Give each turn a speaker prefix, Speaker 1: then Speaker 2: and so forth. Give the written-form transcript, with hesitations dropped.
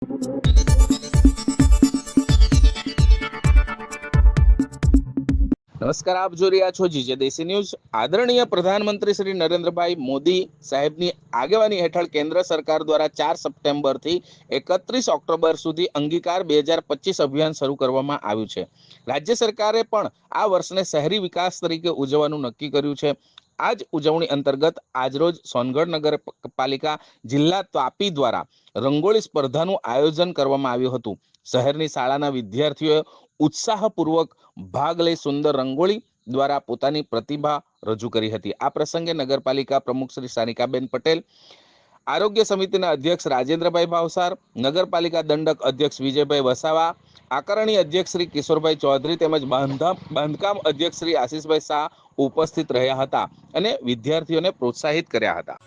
Speaker 1: નમસ્કાર, આપ જોઈ રહ્યા છો જીજે દેશી ન્યૂઝ। આદરણીય પ્રધાનમંત્રી શ્રી નરેન્દ્રભાઈ મોદી સાહેબની આગેવાની હેઠળ કેન્દ્ર સરકાર દ્વારા 4 સપ્ટેમ્બરથી 31 ઓક્ટોબર સુધી અંગીકાર 2025 અભિયાન શરૂ કરવામાં આવ્યું છે। રાજ્ય સરકારે પણ આ વર્ષને શહેરી વિકાસ તરીકે ઉજવવાનું નક્કી કર્યું છે। આ જ ઉજવણી અંતર્ગત આજરોજ સોનગઢ નગરપાલિકા જિલ્લા તાપી દ્વારા રંગોળી સ્પર્ધાનું આયોજન કરવામાં આવ્યું હતું। શહેરની શાળાના વિદ્યાર્થીઓએ ઉત્સાહપૂર્વક ભાગ લઈ સુંદર રંગોળી દ્વારા પોતાની પ્રતિભા રજૂ કરી હતી। આ પ્રસંગે નગરપાલિકા પ્રમુખ શ્રી સાનિકાબેન પટેલ, આરોગ્ય સમિતિના અધ્યક્ષ રાજેન્દ્રભાઈ ભાવસાર, નગરપાલિકા દંડક અધ્યક્ષ વિજયભાઈ વસાવા, આકારણી અધ્યક્ષ શ્રી કિશોરભાઈ ચૌધરી તેમજ બાંધકામ અધ્યક્ષ શ્રી આશીષભાઈ શાહ ઉપસ્થિત રહ્યા હતા અને વિદ્યાર્થીઓને પ્રોત્સાહિત કર્યા હતા।